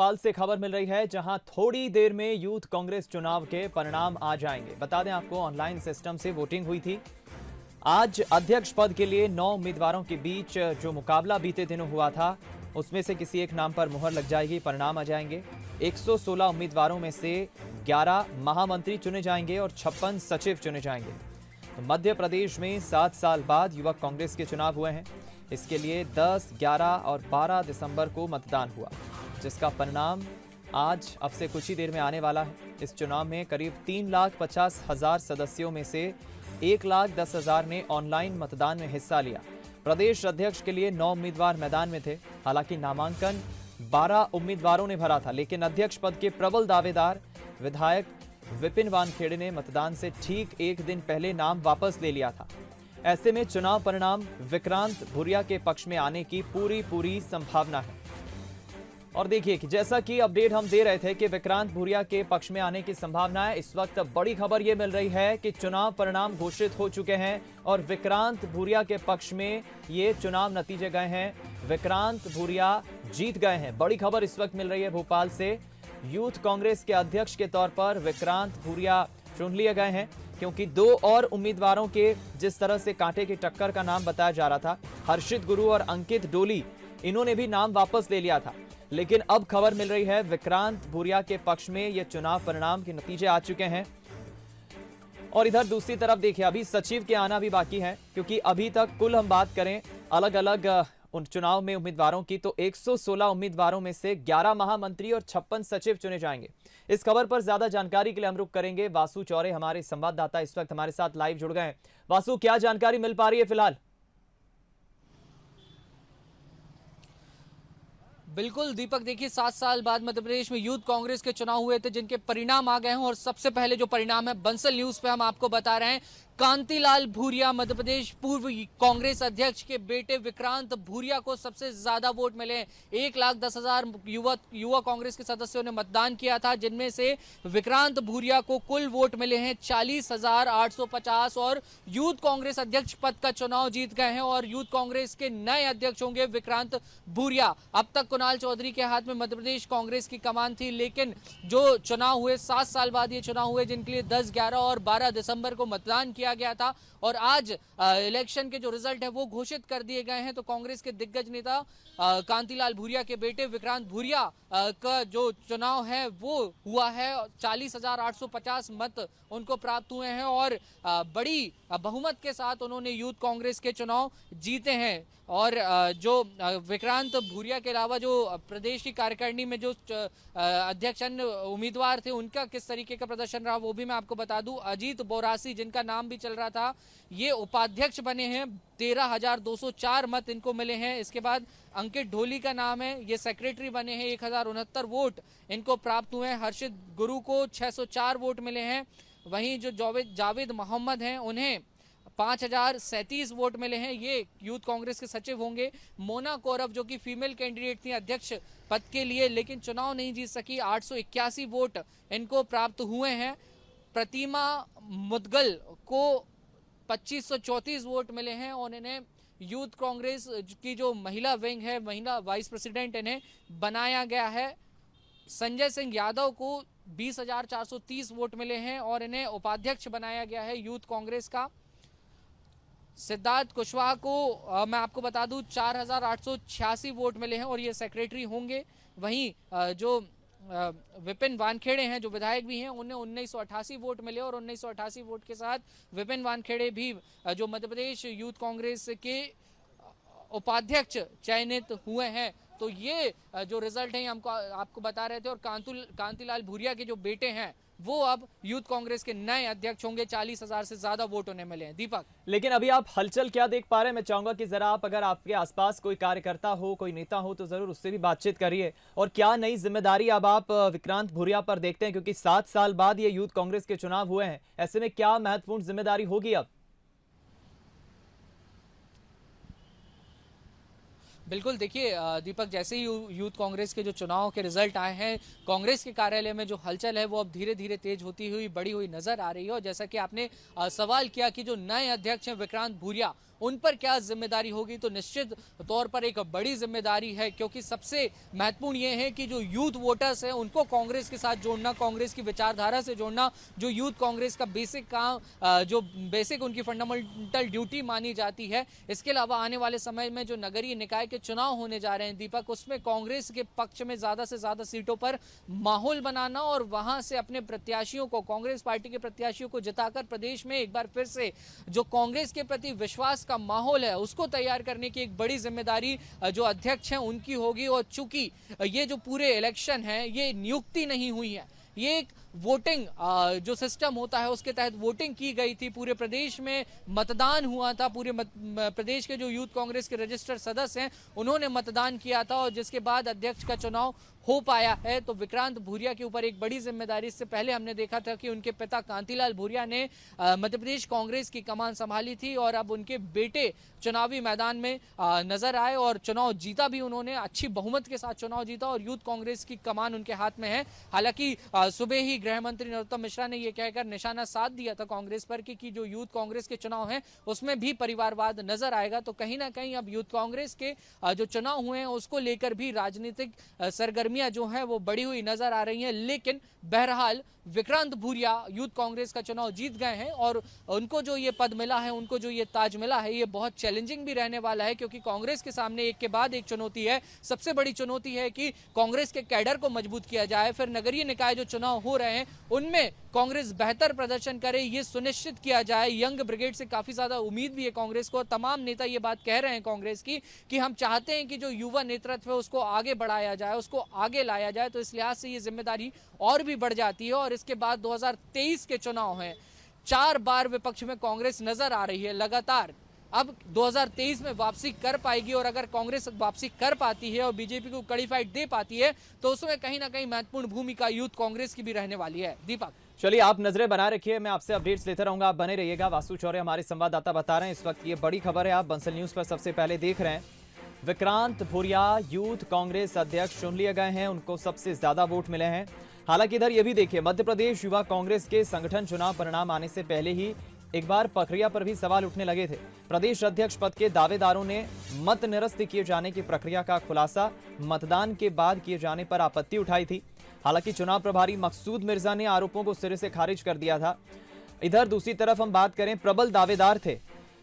भोपाल से खबर मिल रही है, जहां थोड़ी देर में यूथ कांग्रेस चुनाव के परिणाम आ जाएंगे। बता दें आपको, ऑनलाइन सिस्टम से वोटिंग हुई थी। आज अध्यक्ष पद के लिए 9 उम्मीदवारों के बीच जो मुकाबला बीते दिनों हुआ था, उसमें से किसी एक नाम पर मुहर लग जाएगी, परिणाम आ जाएंगे। 116 उम्मीदवारों में से 11 महामंत्री चुने जाएंगे और 56 सचिव चुने जाएंगे। तो मध्य प्रदेश में 7 साल बाद युवक कांग्रेस के चुनाव हुए हैं। इसके लिए 10, 11 और 12 दिसंबर को मतदान हुआ, जिसका परिणाम आज अब से कुछ ही देर में आने वाला है। इस चुनाव में करीब 3,50,000 सदस्यों में से 1,10,000 ने ऑनलाइन मतदान में हिस्सा लिया। प्रदेश अध्यक्ष के लिए 9 उम्मीदवार मैदान में थे। हालांकि नामांकन 12 उम्मीदवारों ने भरा था, लेकिन अध्यक्ष पद के प्रबल दावेदार विधायक विपिन वानखेड़े ने मतदान से ठीक एक दिन पहले नाम वापस ले लिया था। ऐसे में चुनाव परिणाम विक्रांत भूरिया के पक्ष में आने की पूरी संभावना है। और देखिए कि जैसा कि अपडेट हम दे रहे थे कि विक्रांत भूरिया के पक्ष में आने की संभावना है, इस वक्त बड़ी खबर यह मिल रही है कि चुनाव परिणाम घोषित हो चुके हैं और विक्रांत भूरिया के पक्ष में ये चुनाव नतीजे गए हैं। विक्रांत भूरिया जीत गए हैं। बड़ी खबर इस वक्त मिल रही है भोपाल से। यूथ कांग्रेस के अध्यक्ष के तौर पर विक्रांत भूरिया चुन लिए गए हैं, क्योंकि 2 और उम्मीदवारों के जिस तरह से कांटे की टक्कर का नाम बताया जा रहा था, हर्षित गुरु और अंकित डोली, इन्होंने भी नाम वापस ले लिया था। लेकिन अब खबर मिल रही है विक्रांत भूरिया के पक्ष में ये चुनाव परिणाम के नतीजे आ चुके हैं। और इधर दूसरी तरफ देखिए, अभी सचिव के आना भी बाकी है, क्योंकि अभी तक कुल हम बात करें अलग अलग उन चुनाव में उम्मीदवारों की, तो 116 उम्मीदवारों में से 11 महामंत्री और 56 सचिव चुने जाएंगे। इस खबर पर ज्यादा जानकारी के लिए हम रुक करेंगे। वासु चौरे हमारे संवाददाता इस वक्त हमारे साथ लाइव जुड़ गए हैं। वासु, क्या जानकारी मिल पा रही है फिलहाल? बिल्कुल दीपक, देखिए 7 साल बाद मध्य प्रदेश में यूथ कांग्रेस के चुनाव हुए थे, जिनके परिणाम आ गए हैं। और सबसे पहले जो परिणाम है बंसल न्यूज पे हम आपको बता रहे हैं। कांतिलाल भूरिया, मध्य प्रदेश पूर्व कांग्रेस अध्यक्ष के बेटे विक्रांत भूरिया को सबसे ज्यादा वोट मिले हैं। 1,10,000 युवा कांग्रेस के सदस्यों ने मतदान किया था, जिनमें से विक्रांत भूरिया को कुल वोट मिले हैं 40,850 और यूथ कांग्रेस अध्यक्ष पद का चुनाव जीत गए हैं। और यूथ कांग्रेस के नए अध्यक्ष होंगे विक्रांत भूरिया। अब तक कुणाल चौधरी के हाथ में मध्य प्रदेश कांग्रेस की कमान थी, लेकिन जो चुनाव हुए 7 साल बाद ये चुनाव हुए, जिनके लिए 10, 11 और 12 दिसंबर को मतदान किया गया था। और आज इलेक्शन के जो रिजल्ट है वो घोषित कर दिए गए हैं। तो कांग्रेस के दिग्गज नेता कांतिलाल भूरिया के बेटे विक्रांत भूरिया का जो चुनाव है वो हुआ है। 40,850 मत उनको प्राप्त हुए हैं और बड़ी बहुमत के साथ उन्होंने यूथ कांग्रेस के चुनाव जीते हैं। और जो विक्रांत भूरिया के अलावा जो प्रदेश की कार्यकारिणी में जो अध्यक्ष उम्मीदवार थे, उनका किस तरीके का प्रदर्शन रहा वो भी मैं आपको बता दूं। अजीत बोरासी, जिनका नाम भी चल रहा था, ये उपाध्यक्ष बने हैं। 13,204 मत इनको मिले हैं। इसके बाद अंकित ढोली का नाम है, ये सेक्रेटरी बने हैं। 1,069 वोट इनको प्राप्त हुए हैं। हर्षित गुरु को 604 वोट मिले हैं। वहीं जो जावेद मोहम्मद हैं, उन्हें 5,037 वोट मिले हैं। ये यूथ कांग्रेस के सचिव होंगे। मोना कौरव, जो कि फीमेल कैंडिडेट थी अध्यक्ष पद के लिए, लेकिन चुनाव नहीं जीत सकी, 881 वोट इनको प्राप्त हुए हैं। प्रतिमा मुदगल को 2,534 वोट मिले हैं और इन्हें यूथ कांग्रेस की जो महिला विंग है, महिला वाइस प्रेसिडेंट इन्हें बनाया गया है। संजय सिंह यादव को 20,430 वोट मिले हैं और इन्हें उपाध्यक्ष बनाया गया है यूथ कांग्रेस का। सिद्धार्थ कुशवाहा को मैं आपको बता दूं 4,886 वोट मिले हैं और ये सेक्रेटरी होंगे। वहीं जो विपिन वानखेड़े हैं, जो विधायक भी हैं, उन्हें 1,988 वोट मिले और 1,988 वोट के साथ विपिन वानखेड़े भी जो मध्य प्रदेश यूथ कांग्रेस के उपाध्यक्ष चयनित हुए हैं। तो ये जो रिजल्ट है हमको आपको बता रहे थे। और कांतिलाल भूरिया के जो बेटे हैं वो अब यूथ कांग्रेस के नए अध्यक्ष होंगे। 40,000 से ज्यादा वोट उन्हें मिले हैं। दीपक, लेकिन अभी आप हलचल क्या देख पा रहे हैं? मैं चाहूंगा कि जरा आप, अगर आपके आसपास कोई कार्यकर्ता हो, कोई नेता हो, तो जरूर उससे भी बातचीत करिए। और क्या नई जिम्मेदारी अब आप विक्रांत भूरिया पर देखते हैं, क्योंकि 7 साल बाद ये यूथ कांग्रेस के चुनाव हुए हैं, ऐसे में क्या महत्वपूर्ण जिम्मेदारी होगी अब? बिल्कुल, देखिए दीपक, जैसे ही यूथ कांग्रेस के जो चुनाव के रिजल्ट आए हैं, कांग्रेस के कार्यालय में जो हलचल है वो अब धीरे धीरे तेज होती हुई बड़ी हुई नजर आ रही है। और जैसा कि आपने सवाल किया कि जो नए अध्यक्ष हैं विक्रांत भूरिया, उन पर क्या जिम्मेदारी होगी, तो निश्चित तौर पर एक बड़ी जिम्मेदारी है, क्योंकि सबसे महत्वपूर्ण ये है कि जो यूथ वोटर्स हैं उनको कांग्रेस के साथ जोड़ना, कांग्रेस की विचारधारा से जोड़ना, जो यूथ कांग्रेस का बेसिक काम, जो बेसिक उनकी फंडामेंटल ड्यूटी मानी जाती है। इसके अलावा आने वाले समय में जो नगरीय निकाय के चुनाव होने जा रहे हैं दीपक, उसमें कांग्रेस के पक्ष में ज्यादा से ज्यादा सीटों पर माहौल बनाना और वहां से अपने प्रत्याशियों को, कांग्रेस पार्टी के प्रत्याशियों को जिताकर प्रदेश में एक बार फिर से जो कांग्रेस के प्रति विश्वास का माहौल है उसको तैयार करने की एक बड़ी जिम्मेदारी जो अध्यक्ष हैं उनकी होगी। और चूंकि ये जो पूरे इलेक्शन है ये नियुक्ति नहीं हुई है, ये एक वोटिंग जो सिस्टम होता है उसके तहत वोटिंग की गई थी, पूरे प्रदेश में मतदान हुआ था, पूरे प्रदेश के जो यूथ कांग्रेस के रजिस्टर्ड सदस्य हैं उन्होंने मतदान किया था और जिसके बाद अध्यक्ष का चुनाव हो पाया है। तो विक्रांत भूरिया के ऊपर एक बड़ी जिम्मेदारी, इससे पहले हमने देखा था कि उनके पिता कांतिलाल भूरिया ने मध्य प्रदेश कांग्रेस की कमान संभाली थी और अब उनके बेटे चुनावी मैदान में नजर आए और चुनाव जीता भी उन्होंने, अच्छी बहुमत के साथ चुनाव जीता और यूथ कांग्रेस की कमान उनके हाथ में है। हालांकि सुबह ही गृह मंत्री नरोत्तम मिश्रा ने यह कहकर निशाना साध दिया था कांग्रेस पर कि जो यूथ कांग्रेस के चुनाव हैं उसमें भी परिवारवाद नजर आएगा। तो कहीं ना कहीं अब यूथ कांग्रेस के जो चुनाव हुए हैं उसको लेकर भी राजनीतिक सरगर्मियां जो है वो बढ़ी हुई नजर आ रही हैं। लेकिन बहरहाल विक्रांत भूरिया यूथ कांग्रेस का चुनाव जीत गए हैं और उनको जो ये पद मिला है, उनको जो ये ताज मिला है, ये बहुत चैलेंजिंग भी रहने वाला है, क्योंकि कांग्रेस के सामने एक के बाद एक चुनौती है। सबसे बड़ी चुनौती है कि कांग्रेस के कैडर को मजबूत किया जाए, फिर नगरीय निकाय जो चुनाव हो रहे हैं उनमें कांग्रेस बेहतर प्रदर्शन करे, ये सुनिश्चित किया जाए। यंग ब्रिगेड से काफी ज्यादा उम्मीद भी है कांग्रेस को, तमाम नेता ये बात कह रहे हैं कांग्रेस की कि हम चाहते हैं कि जो युवा नेतृत्व है उसको आगे बढ़ाया जाए, उसको आगे लाया जाए। तो इस लिहाज से ये जिम्मेदारी और भी बढ़ जाती है। और इसके बाद 2023 के चुनाव हैं, 4 बार विपक्ष में कांग्रेस नजर आ रही है लगातार। अब 2023 में वापसी कर पाएगी और अगर कांग्रेस वापसी कर पाती है और बीजेपी को कड़ी फाइट दे पाती है तो उसमें कहीं ना कहीं महत्वपूर्ण भूमिका यूथ कांग्रेस की भी रहने वाली है। दीपक, चलिए आप नजरें बनाए रखिए, मैं आपसे अपडेट्स लेते रहूंगा, आप बने रहिएगा। वासु चौरे हमारे संवाददाता बता रहे हैं इस वक्त ये बड़ी खबर है, आप बंसल न्यूज पर सबसे पहले देख रहे हैं। विक्रांत भूरिया यूथ कांग्रेस अध्यक्ष चुन लिए गए हैं, उनको सबसे ज्यादा वोट मिले हैं। हालांकि इधर ये भी देखिए, मध्य प्रदेश युवा कांग्रेस के संगठन चुनाव परिणाम आने से पहले ही एक बार प्रक्रिया पर भी सवाल उठने लगे थे। प्रदेश अध्यक्ष पद के दावेदारों ने मत निरस्त किए जाने की प्रक्रिया का खुलासा मतदान के बाद किए जाने पर आपत्ति उठाई थी। हालांकि चुनाव प्रभारी मकसूद मिर्जा ने आरोपों को सिरे से खारिज कर दिया था। इधर दूसरी तरफ हम बात करें, प्रबल दावेदार थे,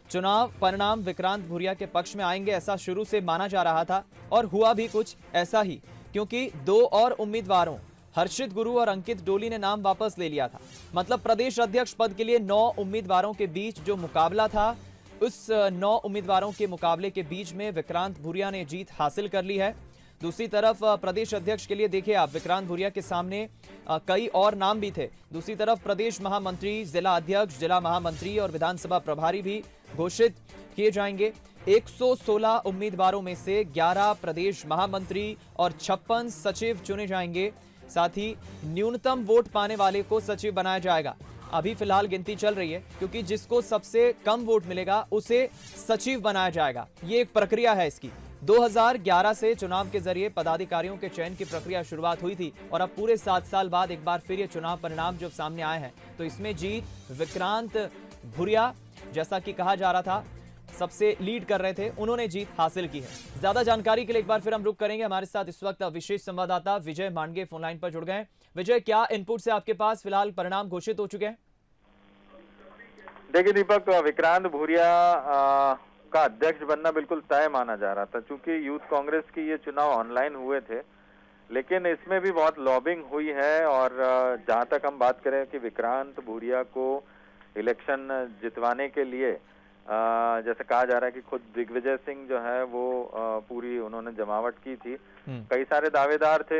चुनाव परिणाम विक्रांत भूरिया के पक्ष में आएंगे ऐसा शुरू से माना जा रहा था और हुआ भी कुछ ऐसा ही, क्योंकि 2 और उम्मीदवारों हर्षित गुरु और अंकित डोली ने नाम वापस ले लिया था। मतलब प्रदेश अध्यक्ष पद के लिए 9 उम्मीदवारों के बीच जो मुकाबला था, उस 9 उम्मीदवारों के मुकाबले के बीच में विक्रांत भूरिया ने जीत हासिल कर ली है। दूसरी तरफ प्रदेश अध्यक्ष के लिए देखिए आप, विक्रांत भूरिया के सामने कई और नाम भी थे। दूसरी तरफ प्रदेश महामंत्री, जिला अध्यक्ष, जिला महामंत्री और विधानसभा प्रभारी भी घोषित किए जाएंगे। 116 उम्मीदवारों में से 11 प्रदेश महामंत्री और 56 सचिव चुने जाएंगे। साथ ही न्यूनतम वोट पाने वाले को सचिव बनाया जाएगा। अभी फिलहाल गिनती चल रही है, क्योंकि जिसको सबसे कम वोट मिलेगा उसे सचिव बनाया जाएगा। ये एक प्रक्रिया है इसकी। 2011 से चुनाव के जरिए पदाधिकारियों के चयन की प्रक्रिया शुरुआत हुई थी और अब पूरे 7 साल बाद एक बार फिर ये चुनाव परिणाम जब सामने आए हैं तो इसमें जीत विक्रांत भूरिया, जैसा कि कहा जा रहा था, सबसे लीड कर रहे थे, उन्होंने जीत हासिल की है। ज्यादा जानकारी के लिए एक बार फिर हम रुक करेंगे। हमारे साथ इस वक्त विशेष संवाददाता विजय मांडगे फोन लाइन पर जुड़ गए। विजय, क्या इनपुट से आपके पास फिलहाल परिणाम घोषित हो चुके हैं? देखिए दीपक, विक्रांत भूरिया का अध्यक्ष बनना बिल्कुल तय माना जा रहा था, क्योंकि यूथ कांग्रेस की ये चुनाव ऑनलाइन हुए थे, लेकिन इसमें भी बहुत लॉबिंग हुई है। और जहां तक हम बात करें कि विक्रांत भूरिया को इलेक्शन जितवाने के लिए जैसे कहा जा रहा है कि खुद दिग्विजय सिंह जो है वो पूरी उन्होंने जमावट की थी। कई सारे दावेदार थे,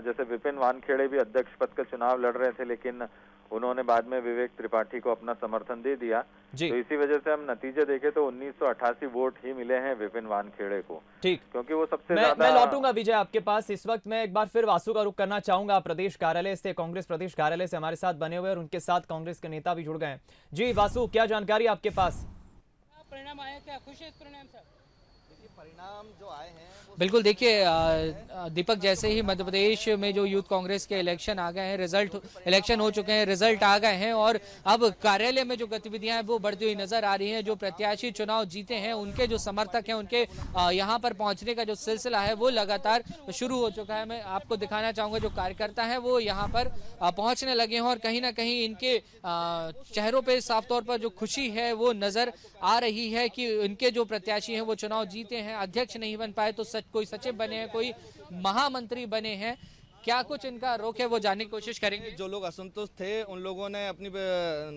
जैसे विपिन वानखेड़े भी अध्यक्ष पद का चुनाव लड़ रहे थे, लेकिन उन्होंने बाद में विवेक त्रिपाठी को अपना समर्थन दे दिया। तो इसी वजह से हम नतीजे देखें तो 1988 वोट ही मिले हैं विपिन वानखेड़े को। ठीक, क्योंकि वो सबसे ज्यादा। मैं लौटूंगा विजय आपके पास। इस वक्त मैं एक बार फिर वासु का रुख करना चाहूंगा। प्रदेश कार्यालय से, कांग्रेस प्रदेश कार्यालय से हमारे साथ बने हुए और उनके साथ कांग्रेस के नेता भी जुड़ गए हैं। जी वासु, क्या जानकारी आपके पास? परिणाम आया, क्या खुश है इस परिणाम से? परिणाम जो आए हैं बिल्कुल देखिए दीपक, जैसे ही मध्य प्रदेश में जो यूथ कांग्रेस के इलेक्शन आ गए हैं, इलेक्शन हो चुके हैं, रिजल्ट आ गए हैं और अब कार्यालय में जो गतिविधियां हैं वो बढ़ती हुई नजर आ रही हैं। जो प्रत्याशी चुनाव जीते हैं उनके जो समर्थक हैं उनके यहां पर पहुंचने का जो सिलसिला है वो लगातार शुरू हो चुका है। मैं आपको दिखाना चाहूंगा जो कार्यकर्ता हैं वो यहाँ पर पहुंचने लगे हैं और कहीं ना कहीं इनके चेहरों पर साफ तौर पर जो खुशी है वो नजर आ रही है कि इनके जो प्रत्याशी हैं वो चुनाव जीते हैं, अध्यक्ष नहीं बन पाए तो कोई सचिव बने हैं, कोई महामंत्री बने हैं। क्या कुछ इनका रोक है वो जानने की कोशिश करेंगे। जो लोग असंतुष्ट थे उन लोगों ने अपनी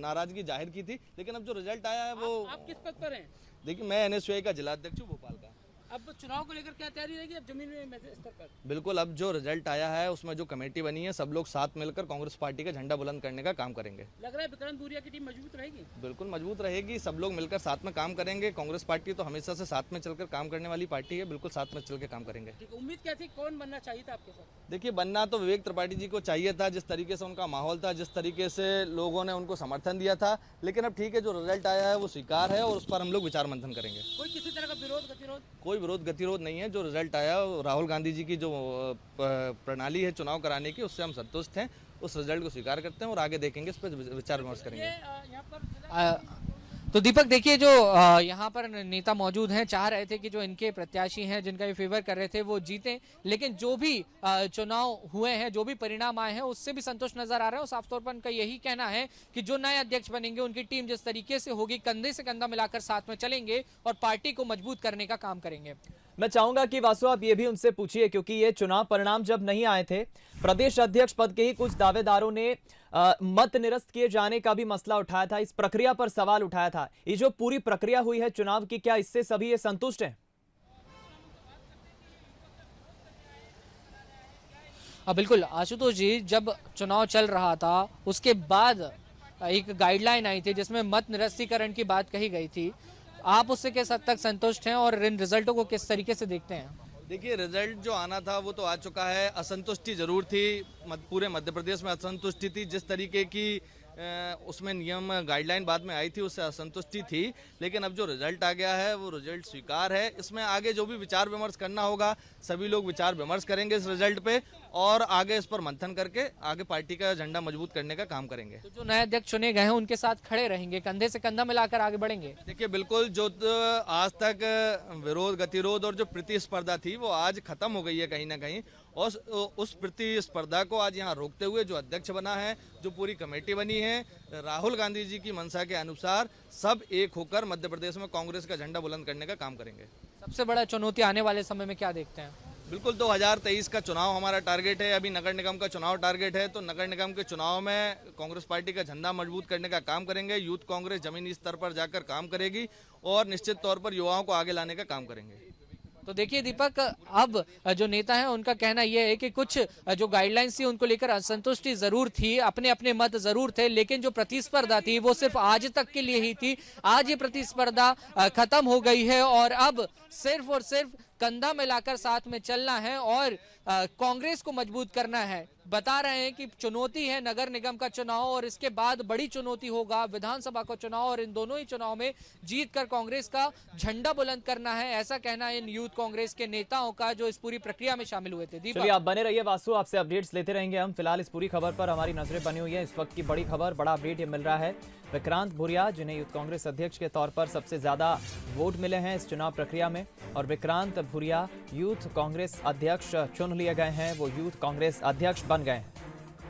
नाराजगी जाहिर की थी, लेकिन अब जो रिजल्ट आया है वो आप किस पद पर हैं? देखिए, मैं एनएसयूआई का जिला अध्यक्ष हूँ भोपाल का। अब चुनाव को लेकर क्या तैयारी रहेगी अब जमीन में स्तर पर? बिल्कुल, अब जो रिजल्ट आया है उसमें जो कमेटी बनी है सब लोग साथ मिलकर कांग्रेस पार्टी का झंडा बुलंद करने का काम करेंगे। लग रहा है विक्रम भूरिया की टीम मजबूत रहेगी? बिल्कुल मजबूत रहेगी, सब लोग मिलकर साथ में काम करेंगे। कांग्रेस पार्टी तो हमेशा से साथ में चलकर काम करने वाली पार्टी है, बिल्कुल साथ में चल के काम करेंगे। ठीक, उम्मीद क्या थी, कौन बनना चाहिए था आपके साथ? देखिए, बनना तो विवेक त्रिपाठी जी को चाहिए था, जिस तरीके से उनका माहौल था, जिस तरीके से लोगों ने उनको समर्थन दिया था। लेकिन अब ठीक है, जो रिजल्ट आया है वो स्वीकार है और उस पर हम लोग विचार मंथन करेंगे। कोई किसी तरह का विरोध गतिरोध? कोई विरोध गतिरोध नहीं है। जो रिजल्ट आया राहुल गांधी जी की जो प्रणाली है चुनाव कराने की, उससे हम संतुष्ट हैं। उस रिजल्ट को स्वीकार करते हैं और आगे देखेंगे, इस पर विचार विमर्श करेंगे। यहाँ पर तो दीपक देखिए, जो यहाँ पर नेता मौजूद हैं चाह रहे थे कि जो इनके प्रत्याशी हैं जिनका ये फेवर कर रहे थे वो जीतें, लेकिन जो भी चुनाव हुए हैं, जो भी परिणाम आए हैं उससे भी संतुष्ट नजर आ रहे हैं। और साफ तौर पर उनका यही कहना है कि जो नए अध्यक्ष बनेंगे उनकी टीम जिस तरीके से होगी, कंधे से कंधा मिलाकर साथ में चलेंगे और पार्टी को मजबूत करने का काम करेंगे। मैं चाहूंगा कि वासु आप ये भी उनसे पूछिए, क्योंकि ये चुनाव परिणाम जब नहीं आए थे, प्रदेश अध्यक्ष पद के ही कुछ दावेदारों ने मत निरस्त किए जाने का भी मसला उठाया था, इस प्रक्रिया पर सवाल उठाया था। ये जो पूरी प्रक्रिया हुई है चुनाव की, क्या इससे सभी ये संतुष्ट हैं? बिल्कुल आशुतोष जी, जब चुनाव चल रहा था उसके बाद एक गाइडलाइन आई थी जिसमें मत निरस्तीकरण की बात कही गई थी। आप उससे किस हद तक संतुष्ट हैं और इन रिजल्टों को किस तरीके से देखते हैं? देखिए, रिजल्ट जो आना था वो तो आ चुका है। असंतुष्टि जरूर थी, पूरे मध्य प्रदेश में असंतुष्टि थी। जिस तरीके की उसमें नियम गाइडलाइन बाद में आई थी उससे असंतुष्टि थी, लेकिन अब जो रिजल्ट आ गया है वो रिजल्ट स्वीकार है। इसमें आगे जो भी विचार विमर्श करना होगा सभी लोग विचार विमर्श करेंगे इस रिजल्ट पे और आगे इस पर मंथन करके आगे पार्टी का झंडा मजबूत करने का काम करेंगे। तो जो नए अध्यक्ष चुने गए हैं उनके साथ खड़े रहेंगे, कंधे से कंधा मिलाकर आगे बढ़ेंगे? देखिए, बिल्कुल, जो आज तक विरोध गतिरोध और जो प्रतिस्पर्धा थी वो आज खत्म हो गई है कहीं ना कहीं। और उस प्रतिस्पर्धा को आज यहाँ रोकते हुए जो अध्यक्ष बना है, जो पूरी कमेटी बनी है, राहुल गांधी जी की मंशा के अनुसार सब एक होकर मध्य प्रदेश में कांग्रेस का झंडा बुलंद करने का काम करेंगे। सबसे बड़ा चुनौती आने वाले समय में क्या देखते हैं? बिल्कुल, 2023 का चुनाव हमारा टारगेट है। अभी नगर निगम का चुनाव टारगेट है, तो नगर निगम के चुनाव में कांग्रेस पार्टी का झंडा मजबूत करने का काम करेंगे। यूथ कांग्रेस जमीनी स्तर पर जाकर काम करेगी और निश्चित तौर पर युवाओं को आगे लाने का काम करेंगे। तो देखिए दीपक, अब जो नेता हैं उनका कहना यह है कि कुछ जो गाइडलाइंस थी उनको लेकर असंतुष्टि जरूर थी, अपने अपने मत जरूर थे, लेकिन जो प्रतिस्पर्धा थी वो सिर्फ आज तक के लिए ही थी। आज ये प्रतिस्पर्धा खत्म हो गई है और अब सिर्फ और सिर्फ कंधा मिलाकर साथ में चलना है और कांग्रेस को मजबूत करना है। बता रहे हैं कि चुनौती है नगर निगम का चुनाव और इसके बाद बड़ी चुनौती होगा विधानसभा का चुनाव और इन दोनों ही चुनाव में जीतकर कांग्रेस का झंडा बुलंद करना है, ऐसा कहना है इन यूथ कांग्रेस के नेताओं का जो इस पूरी प्रक्रिया में शामिल हुए थे। चलिए, आप बने रहिए वासु, आपसे अपडेट्स लेते रहेंगे हम। फिलहाल इस पूरी खबर पर हमारी नजरें बनी हुई है। इस वक्त की बड़ी खबर, बड़ा अपडेट ये मिल रहा है, विक्रांत भूरिया जिन्हें यूथ कांग्रेस अध्यक्ष के तौर पर सबसे ज्यादा वोट मिले हैं इस चुनाव प्रक्रिया में, और विक्रांत भूरिया यूथ कांग्रेस अध्यक्ष चुन लिए गए हैं, वो यूथ कांग्रेस अध्यक्ष बन गए हैं।